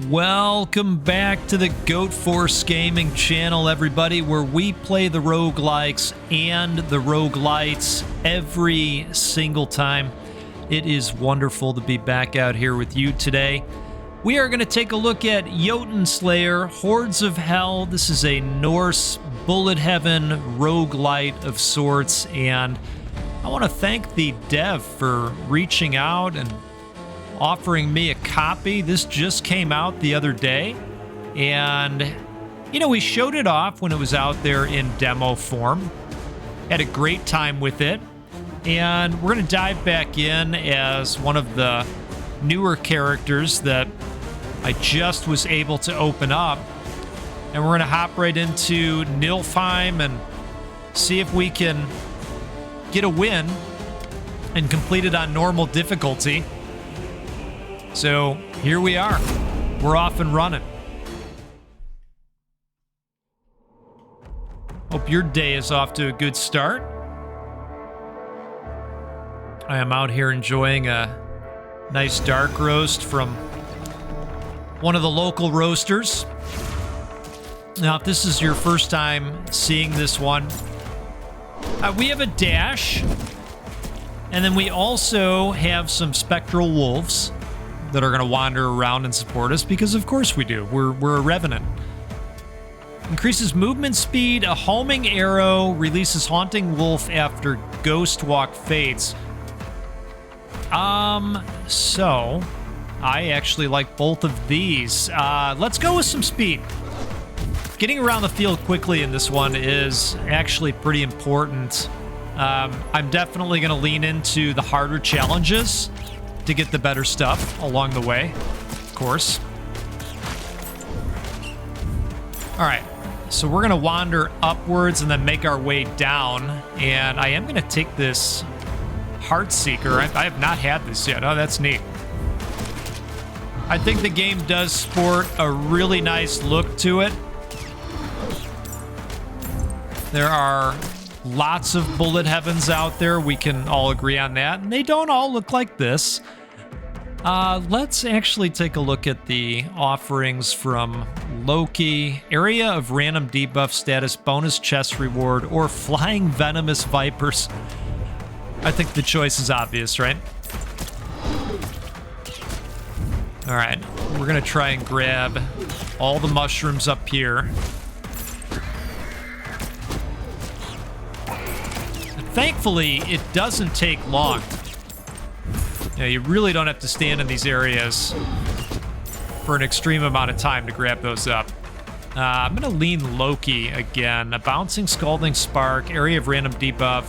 Welcome back to the Goat Force Gaming channel, everybody, where we play the roguelikes and the roguelites every single time. It is wonderful to be back out here with you today. We are going to take a look at Jotunnslayer, Hordes of Hel. This is a Norse bullet heaven roguelite of sorts, and I want to thank the dev for reaching out and offering me a copy. This just came out the other day, and we showed it off when it was out there in demo form. Had a great time with it, and we're going to dive back in as one of the newer characters that I just was able to open up, and we're going to hop right into Nilfheim and see if we can get a win and complete it on normal difficulty. So here we are. We're off and running. Hope your day is off to a good start. I am out here enjoying a nice dark roast from one of the local roasters. Now, if this is your first time seeing this one, we have a dash, and then we also have some spectral wolves that are going to wander around and support us, because of course we do. We're a revenant. Increases movement speed, a homing arrow, releases haunting wolf after ghost walk fades. So I actually like both of these. Let's go with some speed. Getting around the field quickly in this one is actually pretty important. I'm definitely going to lean into the harder challenges to get the better stuff along the way, of course. All right, so we're going to wander upwards and then make our way down, and I am going to take this Heartseeker. I have not had this yet. Oh, that's neat. I think the game does sport a really nice look to it. There are lots of bullet heavens out there. We can all agree on that. And they don't all look like this. Let's actually take a look at the offerings from Loki. Area of random debuff status, bonus chest reward, or flying venomous vipers. I think the choice is obvious, right? All right, we're going to try and grab all the mushrooms up here. Thankfully, it doesn't take long. You really don't have to stand in these areas for an extreme amount of time to grab those up. I'm going to lean Loki again. A bouncing scalding spark, area of random debuff,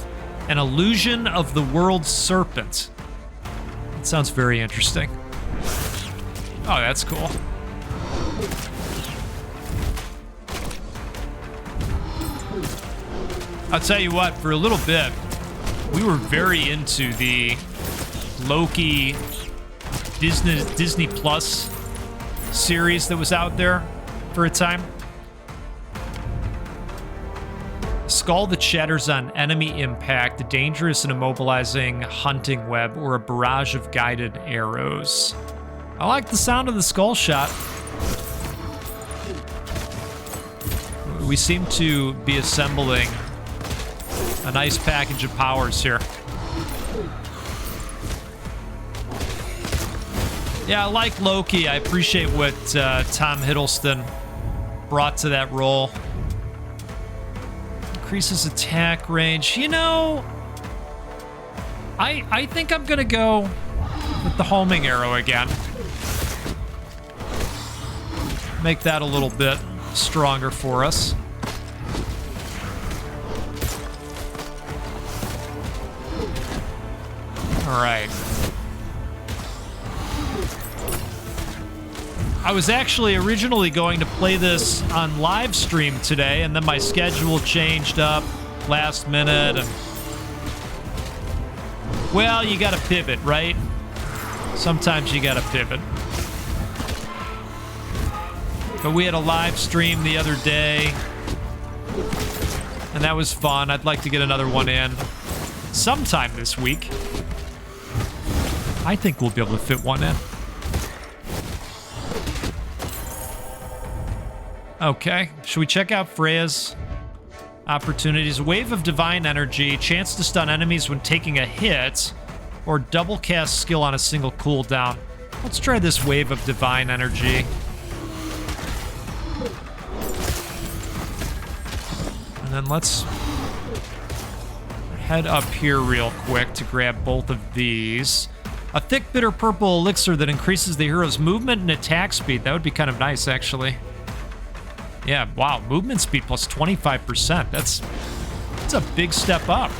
an illusion of the world's serpent. That sounds very interesting. Oh, that's cool. I'll tell you what, for a little bit, we were very into the Loki Disney Plus series that was out there for a time. Skull that shatters on enemy impact, a dangerous and immobilizing hunting web, or a barrage of guided arrows. I like the sound of the skull shot. We seem to be assembling a nice package of powers here. Yeah, I like Loki. I appreciate what Tom Hiddleston brought to that role. Increases attack range. I think I'm going to go with the homing arrow again. Make that a little bit stronger for us. All right. I was actually originally going to play this on live stream today, and then my schedule changed up last minute. And well, you got to pivot, right? Sometimes you got to pivot. But we had a live stream the other day, and that was fun. I'd like to get another one in sometime this week. I think we'll be able to fit one in. Okay, should we check out Freya's opportunities? Wave of divine energy, chance to stun enemies when taking a hit, or double cast skill on a single cooldown. Let's try this wave of divine energy. And then let's head up here real quick to grab both of these. A thick, bitter purple elixir that increases the hero's movement and attack speed. That would be kind of nice, actually. Yeah, wow, movement speed plus 25%. That's a big step up.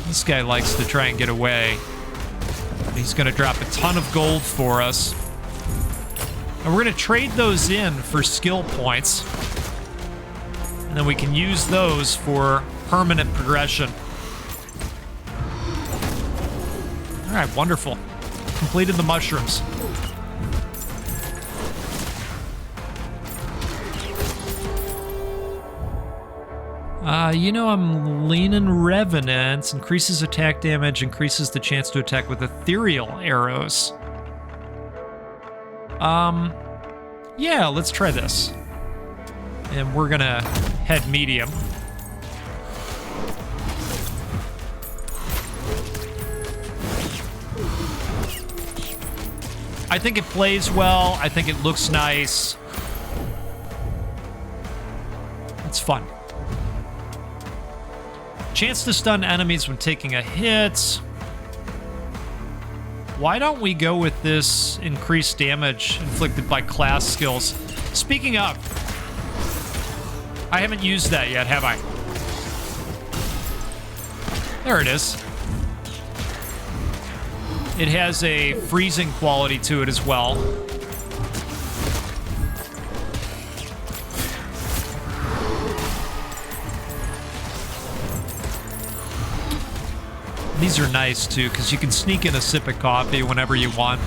This guy likes to try and get away. He's going to drop a ton of gold for us. And we're going to trade those in for skill points. And then we can use those for permanent progression. All right, wonderful. Completed the mushrooms. You know, I'm leaning Revenant. Increases attack damage, increases the chance to attack with ethereal arrows. Yeah, let's try this. And we're gonna head medium. I think it plays well. I think it looks nice. It's fun. Chance to stun enemies when taking a hit. Why don't we go with this increased damage inflicted by class skills? Speaking of, I haven't used that yet, have I? There it is. It has a freezing quality to it as well. These are nice, too, because you can sneak in a sip of coffee whenever you want.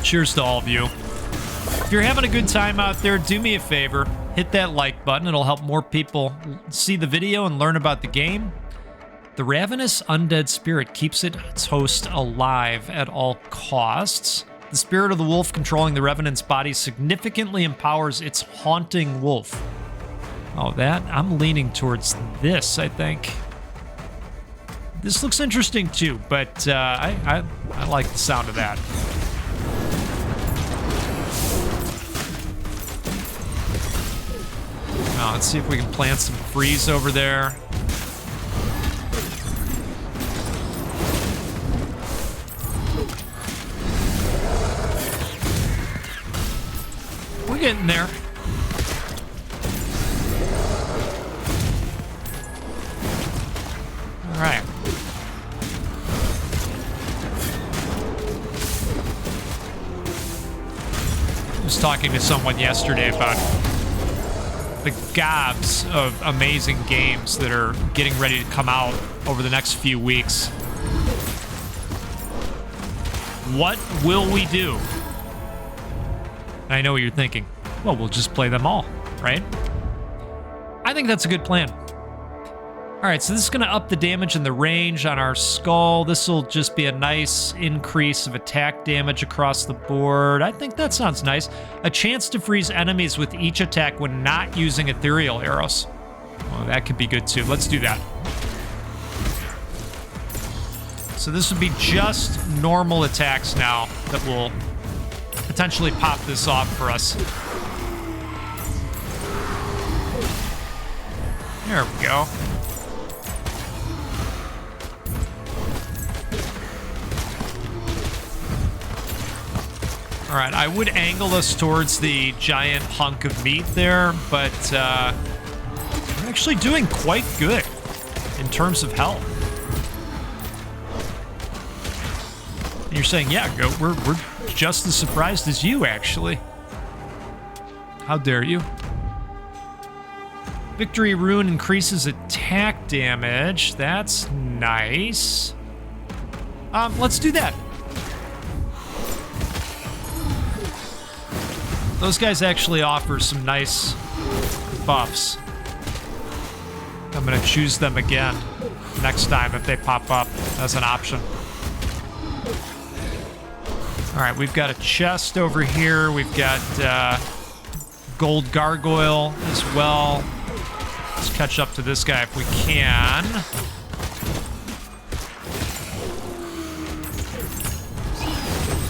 Cheers to all of you. If you're having a good time out there, do me a favor. Hit that like button. It'll help more people see the video and learn about the game. The ravenous undead spirit keeps its host alive at all costs. The spirit of the wolf controlling the revenant's body significantly empowers its haunting wolf. Oh, that? I'm leaning towards this, I think. This looks interesting too, but I like the sound of that. Now, let's see if we can plant some freeze over there. We're getting there. All right. I was talking to someone yesterday about the gobs of amazing games that are getting ready to come out over the next few weeks. What will we do? I know what you're thinking. Well, we'll just play them all, right? I think that's a good plan. All right, so this is going to up the damage and the range on our skull. This will just be a nice increase of attack damage across the board. I think that sounds nice. A chance to freeze enemies with each attack when not using ethereal arrows. Well, that could be good too. Let's do that. So this would be just normal attacks now that will potentially pop this off for us. There we go. All right, I would angle us towards the giant hunk of meat there, but we're actually doing quite good in terms of health. And you're saying, yeah, we're just as surprised as you, actually. How dare you? Victory Rune increases attack damage. That's nice. Let's do that. Those guys actually offer some nice buffs. I'm going to choose them again next time if they pop up as an option. All right, we've got a chest over here. We've got gold gargoyle as well. Let's catch up to this guy if we can.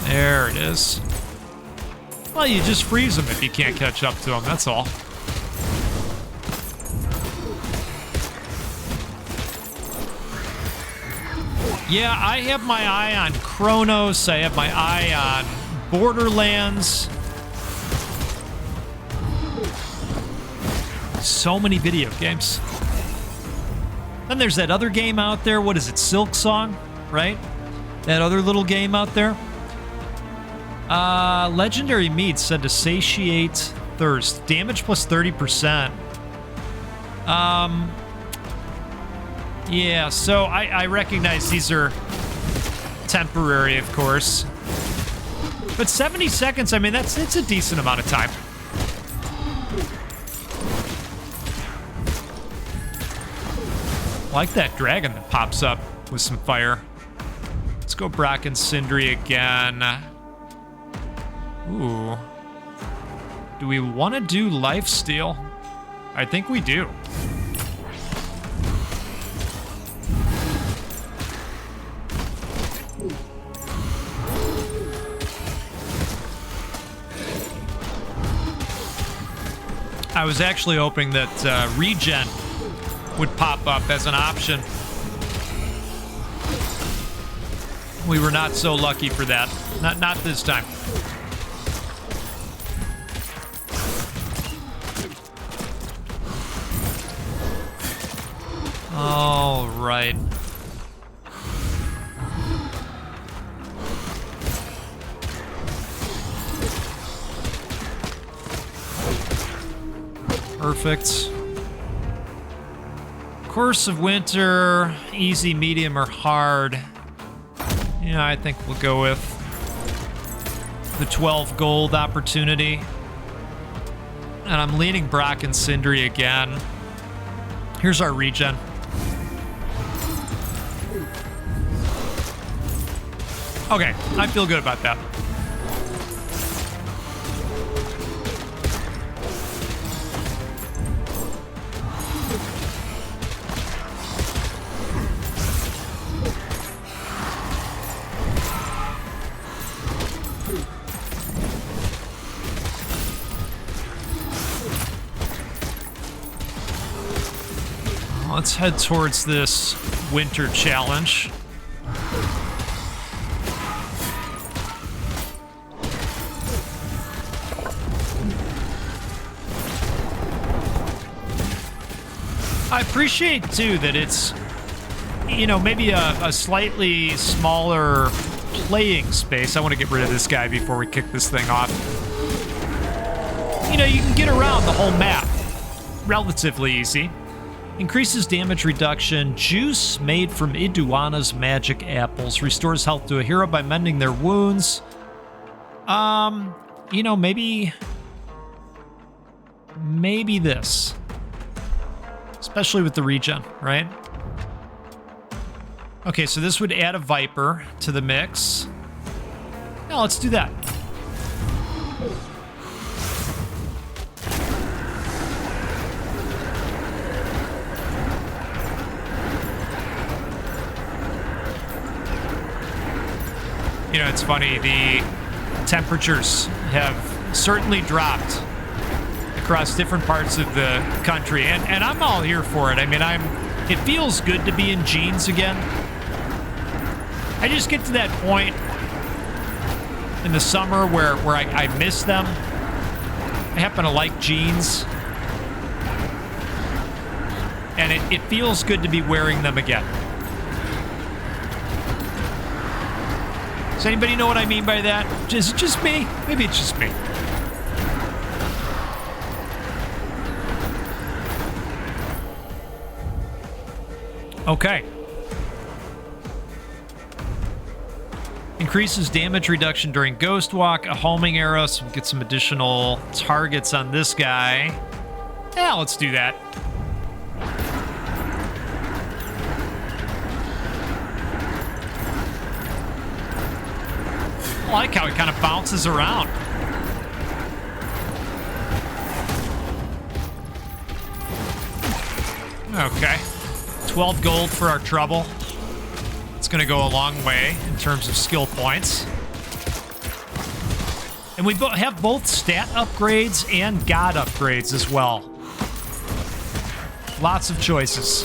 There it is. Well, you just freeze him if you can't catch up to him, that's all. Yeah, I have my eye on Chronos. I have my eye on Borderlands. So many video games. Then there's that other game out there. What is it? Silk Song, right? That other little game out there. Legendary meat said to satiate thirst. Damage plus 30%. Yeah, so I recognize these are temporary, of course. But 70 seconds, I mean, it's a decent amount of time. I like that dragon that pops up with some fire. Let's go Brock and Sindri again. Ooh. Do we want to do lifesteal? I think we do. I was actually hoping that regen would pop up as an option. We were not so lucky for that. Not this time. All right. Perfect. Course of Winter, easy, medium, or hard. Yeah, I think we'll go with the 12 gold opportunity. And I'm leaning Brock and Sindri again. Here's our regen. Okay, I feel good about that. Let's head towards this winter challenge. I appreciate, too, that it's, you know, maybe a slightly smaller playing space. I want to get rid of this guy before we kick this thing off. You know, you can get around the whole map relatively easy. Increases damage reduction. Juice made from Iduana's magic apples. Restores health to a hero by mending their wounds. You know, maybe this. Especially with the regen, right? Okay, so this would add a Viper to the mix. Yeah, let's do that. You know, it's funny, the temperatures have certainly dropped across different parts of the country, and I'm all here for it. I mean, it feels good to be in jeans again. I just get to that point in the summer where I miss them. I happen to like jeans, and it feels good to be wearing them again. Does anybody know what I mean by that? Is it just me? Maybe it's just me. Okay. Increases damage reduction during Ghost Walk, a homing arrow, so we get some additional targets on this guy. Yeah, let's do that. I like how it kind of bounces around. Okay. 12 gold for our trouble. It's going to go a long way in terms of skill points. And we have both stat upgrades and god upgrades as well. Lots of choices.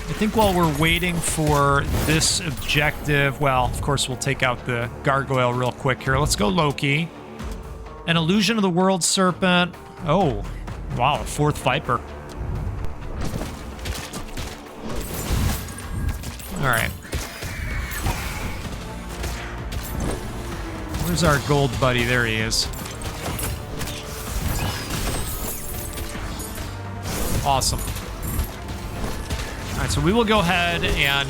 I think while we're waiting for this objective, well, of course, we'll take out the gargoyle real quick here. Let's go Loki. An illusion of the world serpent. Oh, wow, a 4th viper. All right. Where's our gold buddy? There he is. Awesome. All right, so we will go ahead and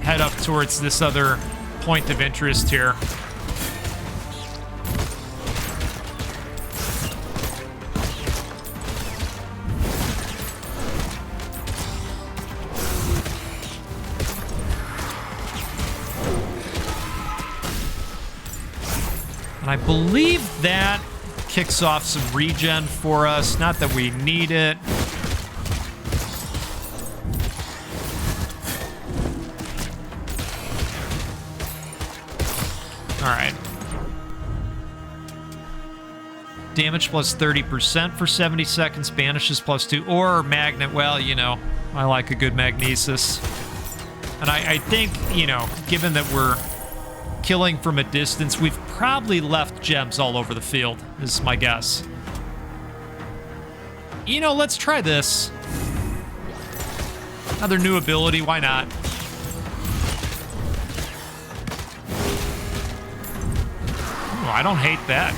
head up towards this other point of interest here. I believe that kicks off some regen for us. Not that we need it. All right. Damage plus 30% for 70 seconds. Banishes plus 2. Or magnet. Well, you know, I like a good magnesis. And I think, you know, given that we're killing from a distance, we've probably left gems all over the field, is my guess. You know, let's try this. Another new ability, why not? Oh, I don't hate that.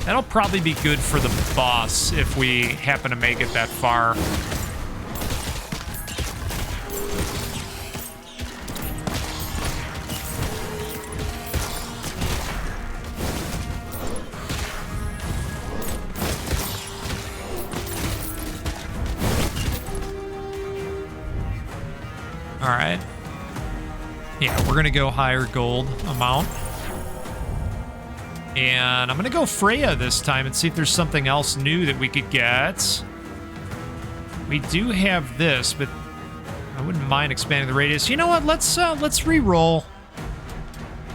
That'll probably be good for the boss if we happen to make it that far. All right. Yeah, we're gonna go higher gold amount. And I'm going to go Freya this time and see if there's something else new that we could get. We do have this, but I wouldn't mind expanding the radius. You know what? Let's re-roll.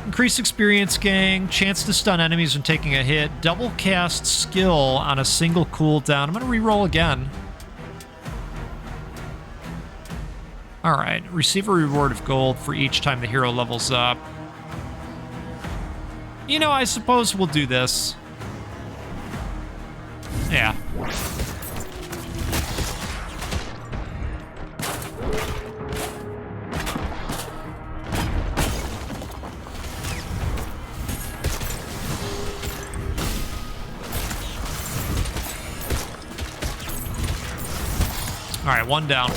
Increase experience gain, chance to stun enemies when taking a hit, double cast skill on a single cooldown. I'm going to re-roll again. All right. Receive a reward of gold for each time the hero levels up. You know, I suppose we'll do this. Yeah. All right, one down.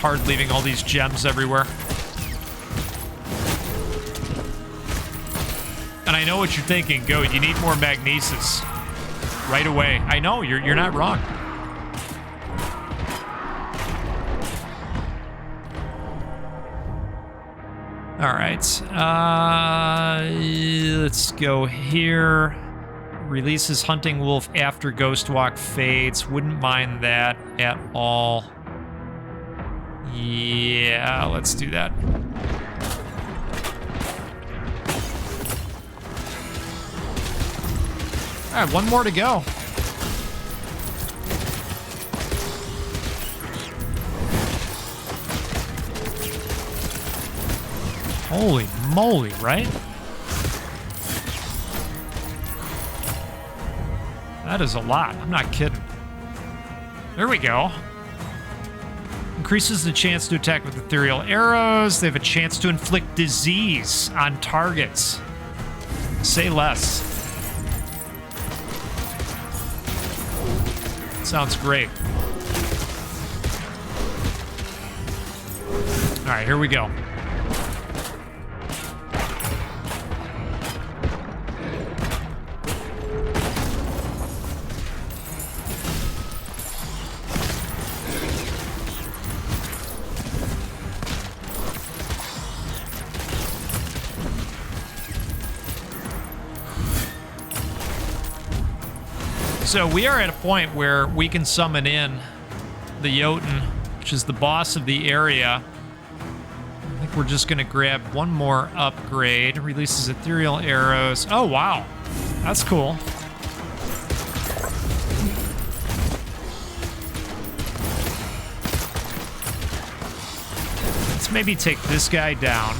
Hard leaving all these gems everywhere. And I know what you're thinking, Goat, you need more magnesis right away. I know, you're not wrong. All right, let's go here. Releases Hunting Wolf after Ghost Walk fades. Wouldn't mind that at all. Yeah, let's do that. All right, one more to go. Holy moly, right? That is a lot. I'm not kidding. There we go. Increases the chance to attack with ethereal arrows. They have a chance to inflict disease on targets. Say less. Sounds great. All right, here we go. So we are at a point where we can summon in the Jotun, which is the boss of the area. I think we're just going to grab one more upgrade. Releases ethereal arrows. Oh, wow. That's cool. Let's maybe take this guy down.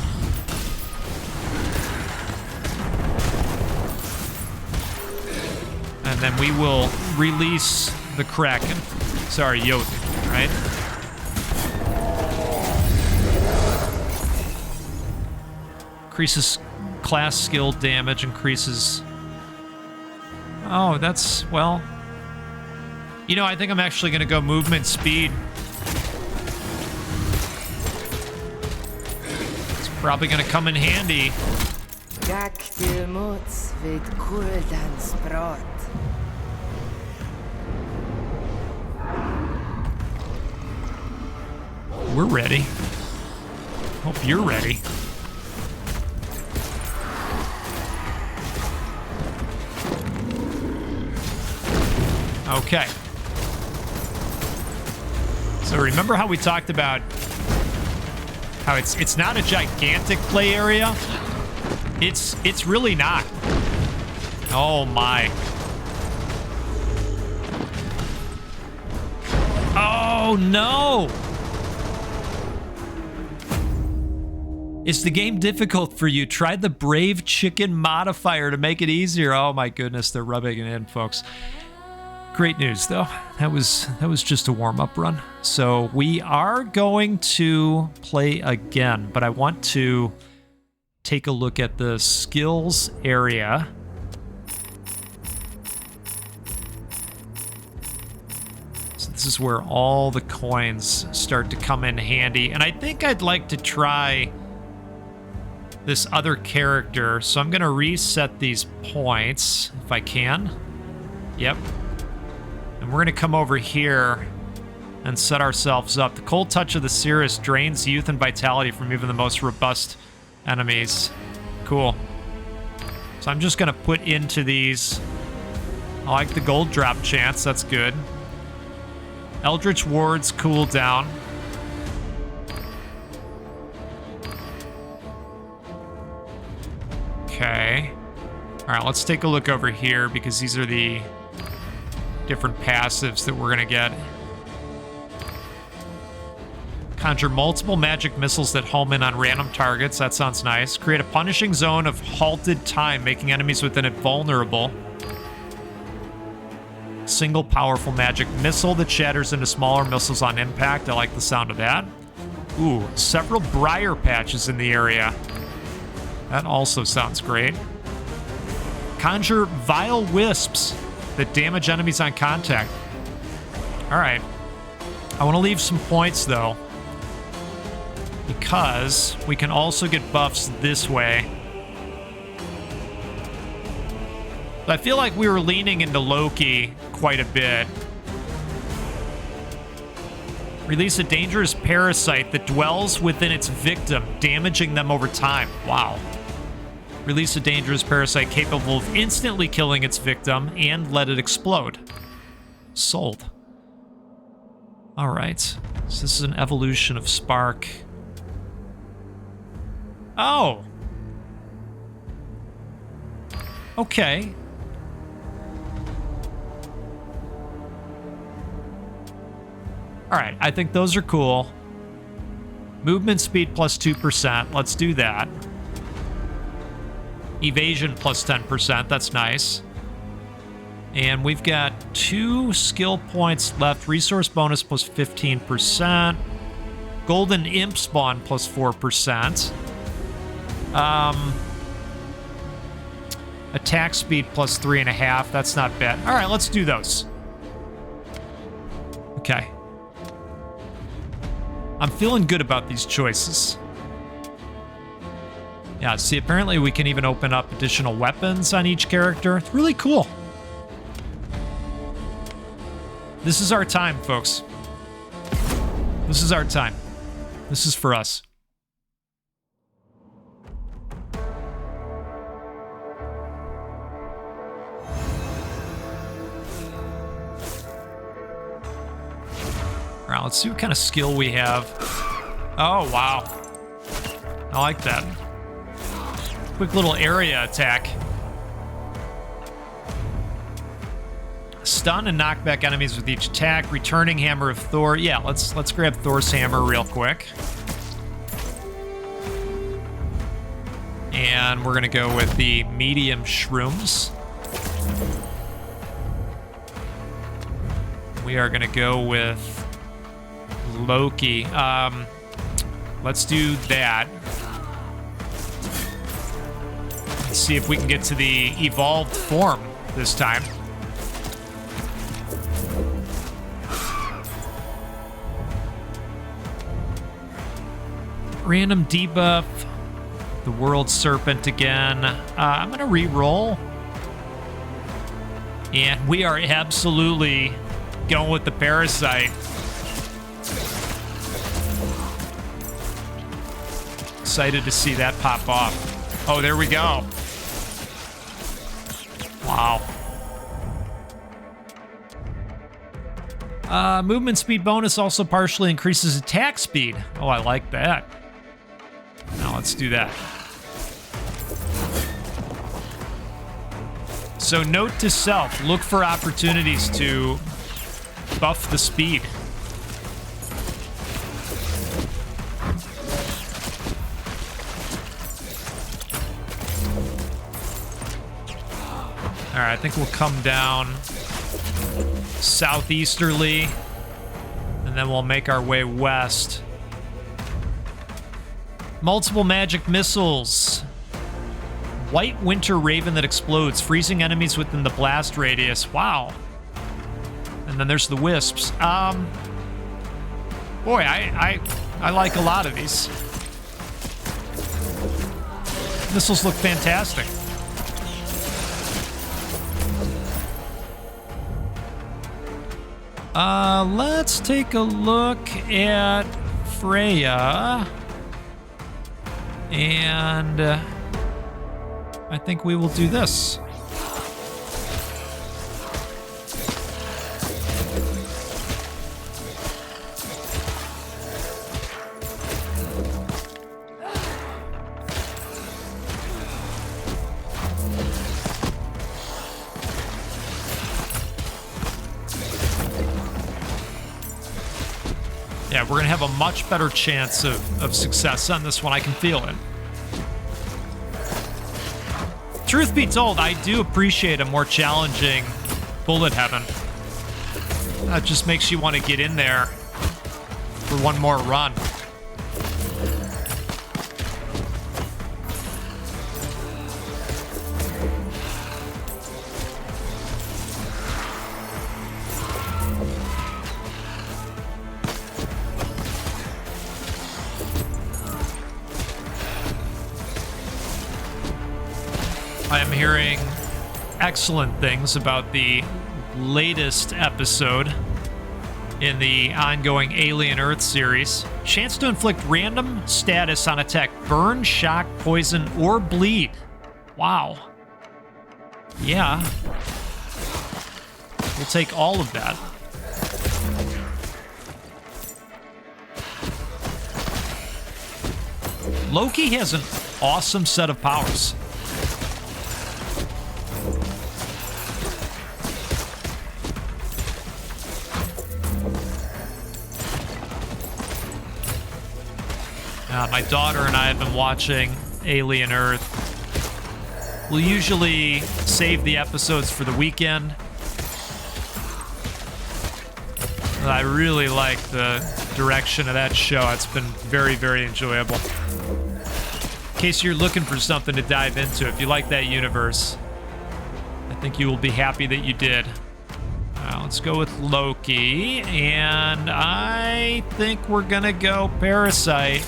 And then we will release the Kraken. Sorry, Jotun, right? Increases class skill damage, increases... Oh, that's, well... You know, I think I'm actually going to go movement speed. It's probably going to come in handy. We're ready. Hope you're ready. Okay. So remember how we talked about how it's not a gigantic play area? It's really not. Oh my. Oh no! Is the game difficult for you? Try the Brave Chicken modifier to make it easier. Oh my goodness, they're rubbing it in, folks. Great news, though. That was just a warm-up run. So we are going to play again, but I want to take a look at the skills area. So this is where all the coins start to come in handy. And I think I'd like to try this other character. So I'm going to reset these points if I can. Yep. And we're going to come over here and set ourselves up. The cold touch of the Cirrus drains youth and vitality from even the most robust enemies. Cool. So I'm just going to put into these. I like the gold drop chance. That's good. Eldritch wards cool down. Okay. All right, let's take a look over here because these are the different passives that we're going to get. Conjure multiple magic missiles that home in on random targets. That sounds nice. Create a punishing zone of halted time, making enemies within it vulnerable. Single powerful magic missile that shatters into smaller missiles on impact. I like the sound of that. Ooh, several briar patches in the area. That also sounds great. Conjure vile wisps that damage enemies on contact. All right. I want to leave some points, though, because we can also get buffs this way. I feel like we were leaning into Loki quite a bit. Release a dangerous parasite that dwells within its victim, damaging them over time. Wow. Release a dangerous parasite capable of instantly killing its victim and let it explode. Sold. All right. So this is an evolution of Spark. Oh. Okay. All right. I think those are cool. Movement speed plus 2%. Let's do that. Evasion plus 10%. That's nice. And we've got 2 skill points left. Resource bonus plus 15%. Golden Imp Spawn plus 4%. Attack speed plus 3.5. That's not bad. All right, let's do those. Okay. I'm feeling good about these choices. Yeah, see, apparently we can even open up additional weapons on each character. It's really cool. This is our time, folks. This is our time. This is for us. All right, let's see what kind of skill we have. Oh, wow. I like that. Quick little area attack. Stun and knock back enemies with each attack. Returning hammer of Thor. Yeah, let's grab Thor's hammer real quick. And we're gonna go with the medium shrooms. We are gonna go with Loki. Let's do that. Let's see if we can get to the evolved form this time. Random debuff. The World Serpent again. I'm going to re-roll. And we are absolutely going with the Parasite. Excited to see that pop off. Oh, there we go. Wow. Movement speed bonus also partially increases attack speed. Oh, I like that. Now let's do that. So note to self, look for opportunities to buff the speed. All right, I think we'll come down southeasterly, and then we'll make our way west. Multiple magic missiles. White winter raven that explodes, freezing enemies within the blast radius. Wow. And then there's the wisps. Boy, I like a lot of these. Missiles look fantastic. Let's take a look at Freya. And I think we will do this. Yeah, we're going to have a much better chance of success on this one. I can feel it. Truth be told, I do appreciate a more challenging bullet heaven. That just makes you want to get in there for one more run. I am hearing excellent things about the latest episode in the ongoing Alien Earth series. Chance to inflict random status on attack. Burn, shock, poison, or bleed. Wow. Yeah. We'll take all of that. Loki has an awesome set of powers. My daughter and I have been watching Alien Earth. We'll usually save the episodes for the weekend. I really like the direction of that show. It's been very, very enjoyable. In case you're looking for something to dive into, if you like that universe, I think you will be happy that you did. Let's Let's go with Loki, and I think we're gonna go Parasite.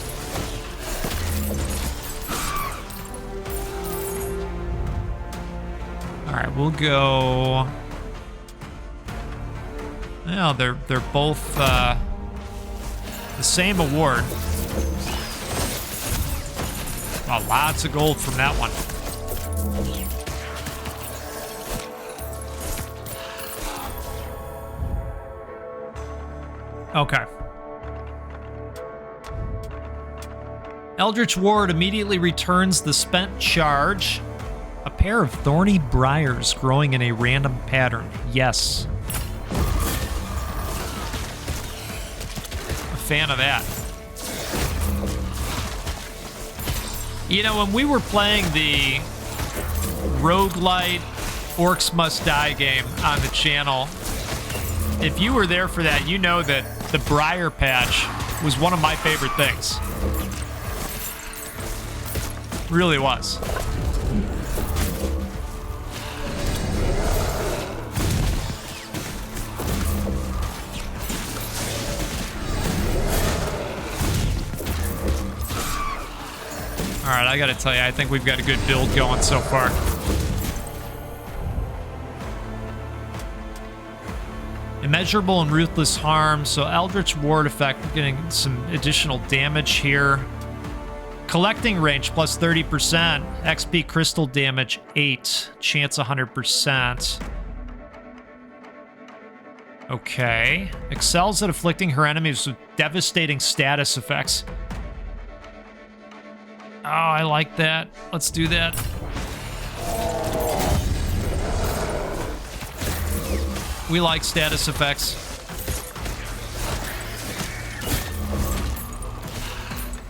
All right, we'll go. Well, they're both the same award. Oh, lots of gold from that one. Okay. Eldritch Ward immediately returns the spent charge. A pair of thorny briars growing in a random pattern. Yes. A fan of that. You know, when we were playing the Roguelite Orcs Must Die game on the channel, if you were there for that, you know that the Briar Patch was one of my favorite things. Really was. All right, I gotta tell you, I think we've got a good build going so far. Immeasurable and Ruthless Harm, so Eldritch Ward effect, we're getting some additional damage here. Collecting range plus 30%, XP crystal damage 8, chance 100%. Okay. Excels at afflicting her enemies with devastating status effects. Oh, I like that. Let's do that. We like status effects.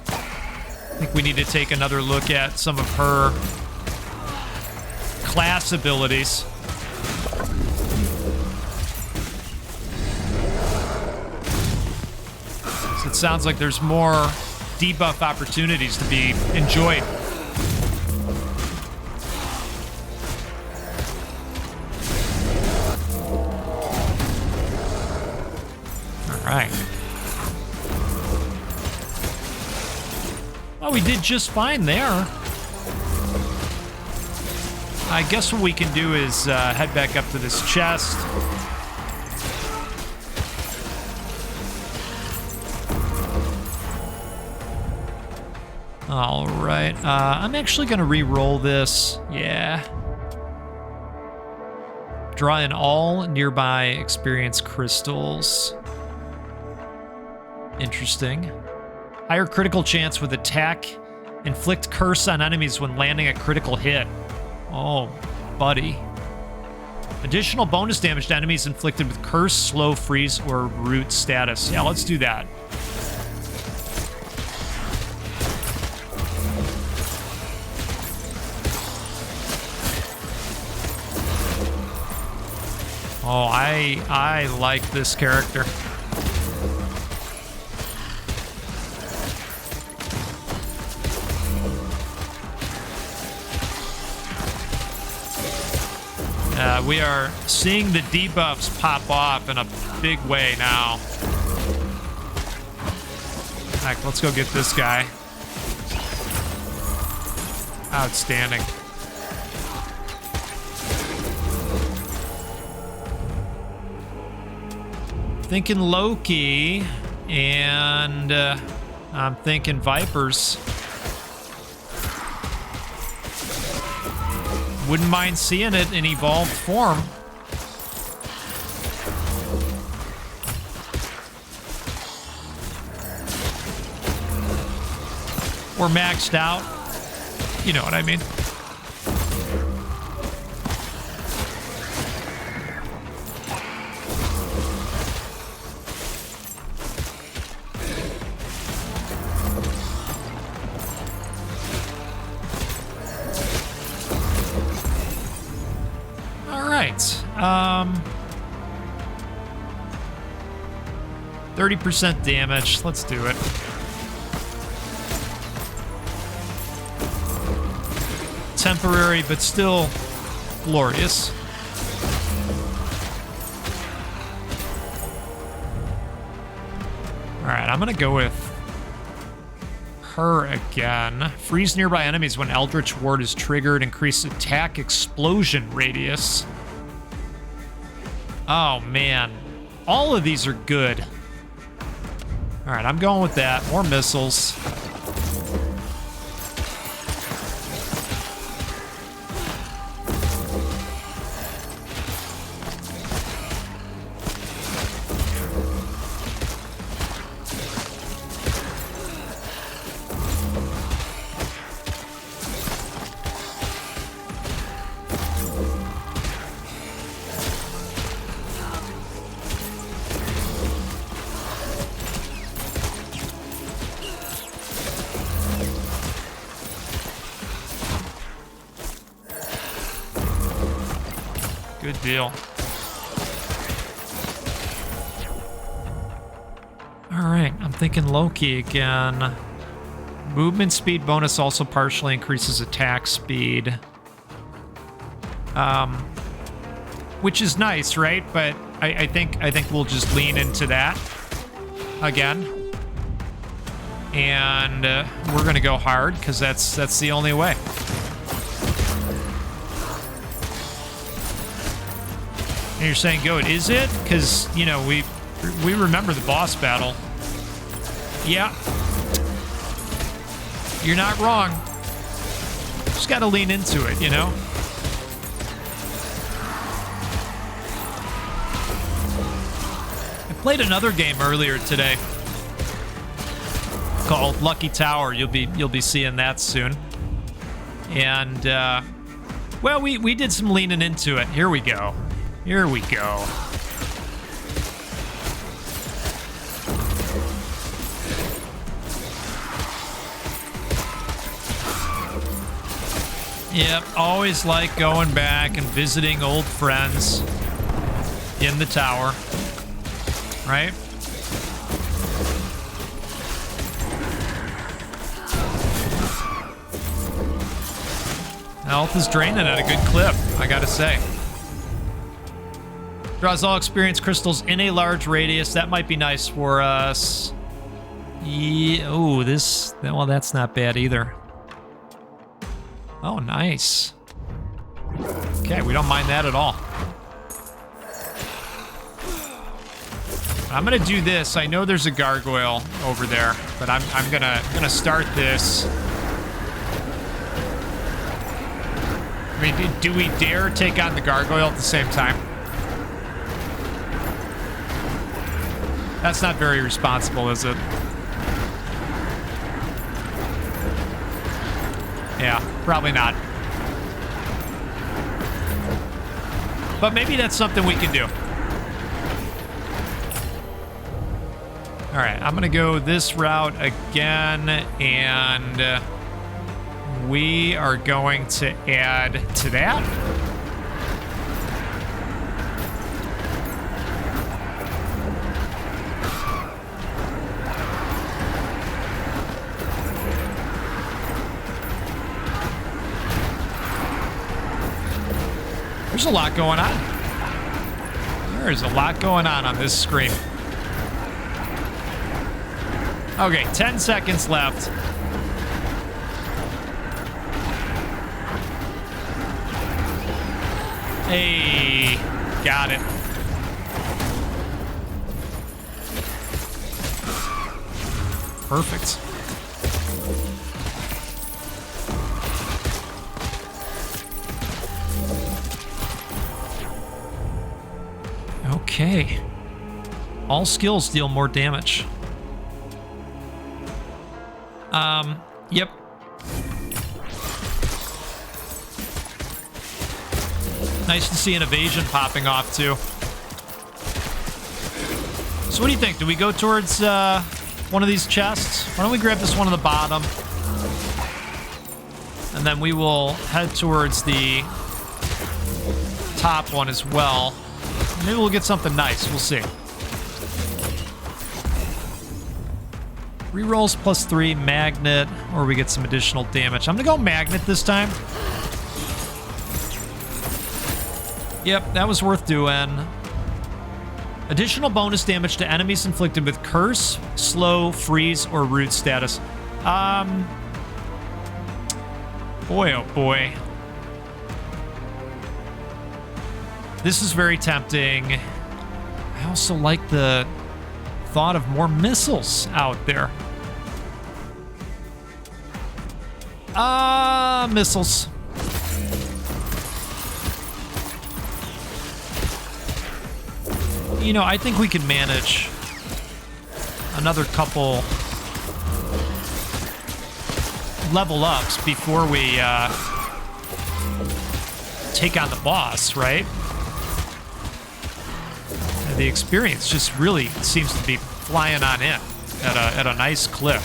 I think we need to take another look at some of her class abilities. So it sounds like there's more debuff opportunities to be enjoyed. Right. Well, we did just fine there. I guess what we can do is head back up to this chest. All right. I'm actually going to re-roll this. Yeah. Draw in all nearby experience crystals. Interesting. Higher critical chance with attack. Inflict curse on enemies when landing a critical hit. Oh, buddy. Additional bonus damage to enemies inflicted with curse, slow, freeze, or root status. Yeah, let's do that. Oh, I like this character. We are seeing the debuffs pop off in a big way now. All right, let's go get this guy. Outstanding. Thinking Loki, and I'm thinking Vipers. Wouldn't mind seeing it in evolved form. Or maxed out. You know what I mean. Right. 30% damage. Let's do it. Temporary, but still glorious. gonna go with her again. Freeze nearby enemies when Eldritch Ward is triggered. Increase attack explosion radius. Oh, man. All of these are good. All right, I'm going with that. More missiles. Good deal. All right, I'm thinking Loki again. Movement speed bonus also partially increases attack speed. Which is nice, right? But I think we'll just lean into that again. And we're gonna go hard because that's the only way. And you're saying, "Goat, is it?" Because, you know, we remember the boss battle. Yeah. You're not wrong. Just got to lean into it, you know? I played another game earlier today called Lucky Tower. You'll be seeing that soon. And, well, we did some leaning into it. Here we go. Here we go. Yep, always like going back and visiting old friends in the tower, right? Health is draining at a good clip, I gotta say. Draws all experience crystals in a large radius. That might be nice for us. Yeah, oh, well, that's not bad either. Oh, nice. Okay, we don't mind that at all. I'm gonna do this. I know there's a gargoyle over there, but I'm gonna start this. I mean, do we dare take on the gargoyle at the same time? That's not very responsible, is it? Yeah, probably not. But maybe that's something we can do. All right, I'm gonna go this route again, and we are going to add to that. There's a lot going on. There's a lot going on this screen. Okay, 10 seconds left. Hey, got it. Perfect. Okay. All skills deal more damage. Yep. Nice to see an evasion popping off, too. So what do you think? Do we go towards one of these chests? Why don't we grab this one on the bottom? And then we will head towards the top one as well. Maybe we'll get something nice. We'll see. Rerolls +3, magnet, or we get some additional damage. I'm gonna go magnet this time. Yep, that was worth doing. Additional bonus damage to enemies inflicted with curse, slow, freeze, or root status. Boy, oh boy. This is very tempting. I also like the thought of more missiles out there. Missiles. You know, I think we can manage another couple level ups before we take on the boss, right? The experience just really seems to be flying on in at a nice clip.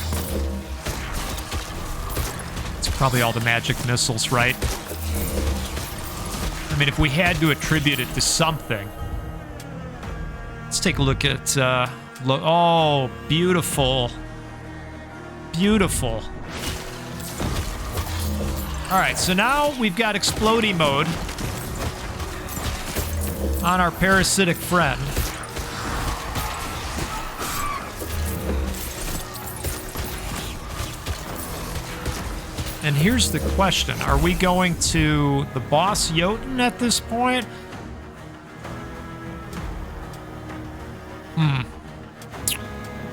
It's probably all the magic missiles, right? I mean, if we had to attribute it to something, let's take a look at, oh, beautiful. Beautiful. All right, so now we've got explodey mode on our parasitic friend. And here's the question. Are we going to the boss Jotun at this point?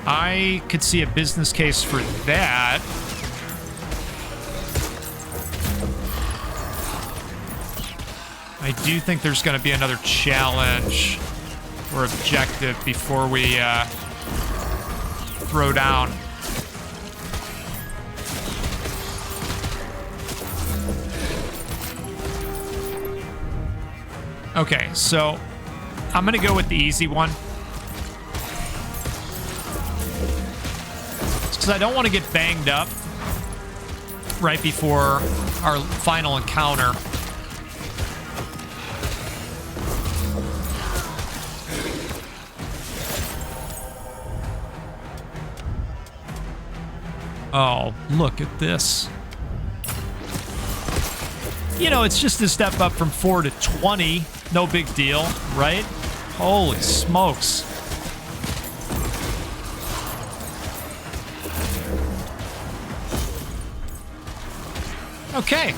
I could see a business case for that. I do think there's going to be another challenge or objective before we throw down. Okay, so I'm going to go with the easy one. Because I don't want to get banged up right before our final encounter. Oh, look at this. You know, it's just a step up from 4 to 20. No big deal, right? Holy smokes. Okay.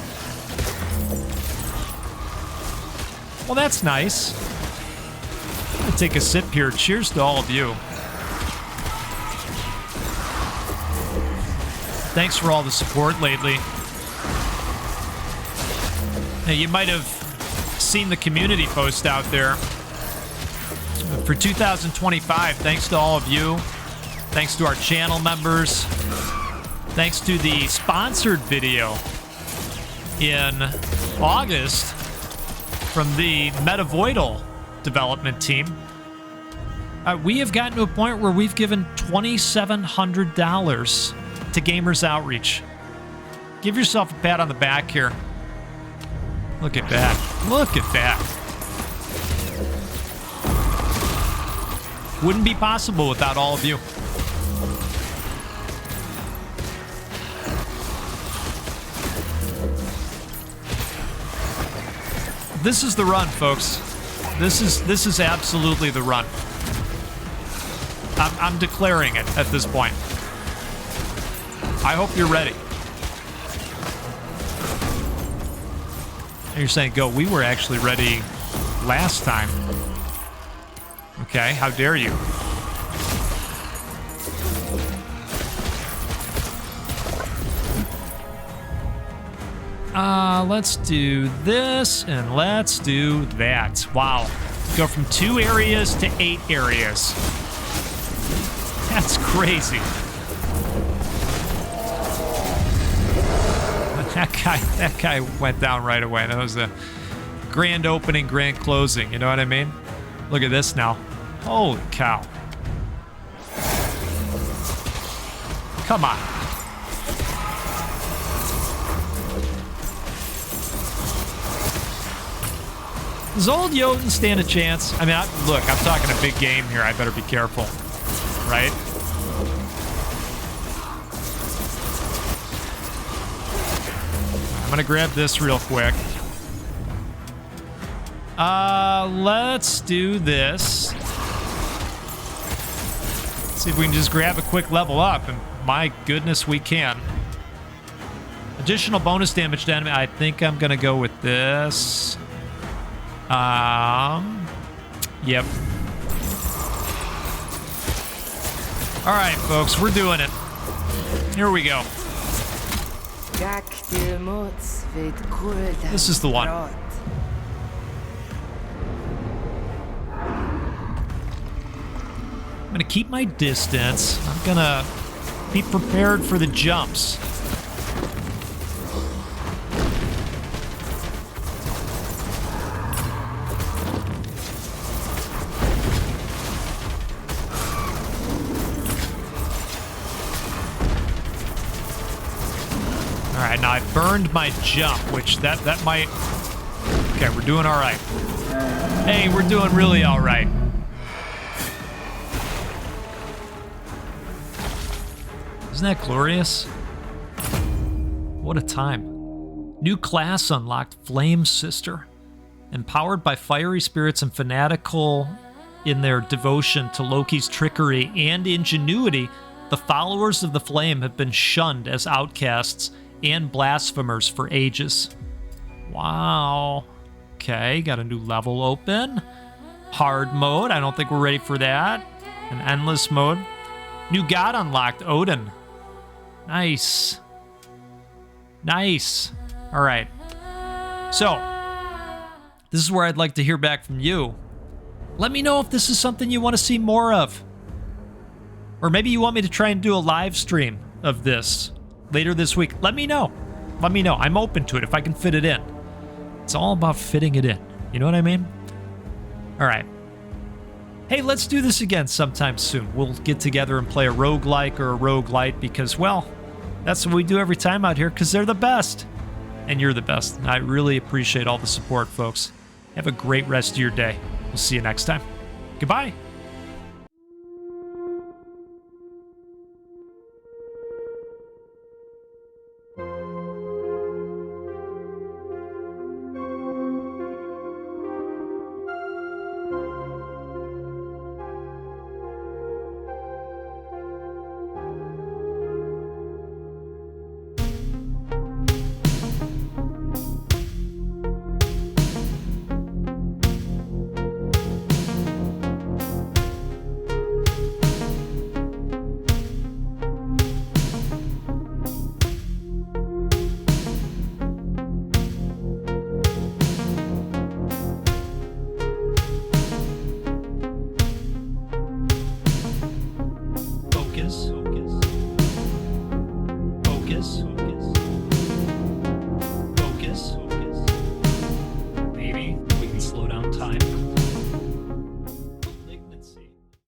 Well, that's nice. I'm gonna take a sip here. Cheers to all of you. Thanks for all the support lately. Now, you might have seen the community post out there for 2025. Thanks to all of you. Thanks to our channel members. Thanks to the sponsored video in August from the Metavoidal development team. We have gotten to a point where we've given $2,700 to Gamers Outreach. Give yourself a pat on the back here. Look at that. Look at that. Wouldn't be possible without all of you. This is the run, folks. This is absolutely the run. I'm declaring it at this point. I hope you're ready. You're saying, go, we were actually ready last time. Okay, how dare you? Let's do this and let's do that. Wow. Go from 2 areas to 8 areas. That's crazy. That guy went down right away. That was the grand opening, grand closing. You know what I mean? Look at this now. Holy cow. Come on. Does old Jotun stand a chance? I mean, look, I'm talking a big game here. I better be careful, right? I'm gonna grab this real quick. Let's do this. See if we can just grab a quick level up, and my goodness, we can. Additional bonus damage to enemy. I think I'm gonna go with this. Yep. All right, folks, we're doing it. Here we go. This is the one. I'm gonna keep my distance. I'm gonna be prepared for the jumps. All right, now I burned my jump, which that might... Okay, we're doing all right. Hey, we're doing really all right. Isn't that glorious? What a time. New class unlocked, Flame Sister. Empowered by fiery spirits and fanatical in their devotion to Loki's trickery and ingenuity, the followers of the Flame have been shunned as outcasts and blasphemers for ages. Wow. Okay, got a new level open. Hard mode, I don't think we're ready for that. An endless mode. New god unlocked, Odin. Nice. Nice. All right. So, this is where I'd like to hear back from you. Let me know if this is something you want to see more of. Or maybe you want me to try and do a live stream of this later this week. Let me know. Let me know. I'm open to it if I can fit it in. It's all about fitting it in. You know what I mean? All right. Hey, let's do this again sometime soon. We'll get together and play a roguelike or a roguelite because, well, that's what we do every time out here because they're the best. And you're the best. I really appreciate all the support, folks. Have a great rest of your day. We'll see you next time. Goodbye.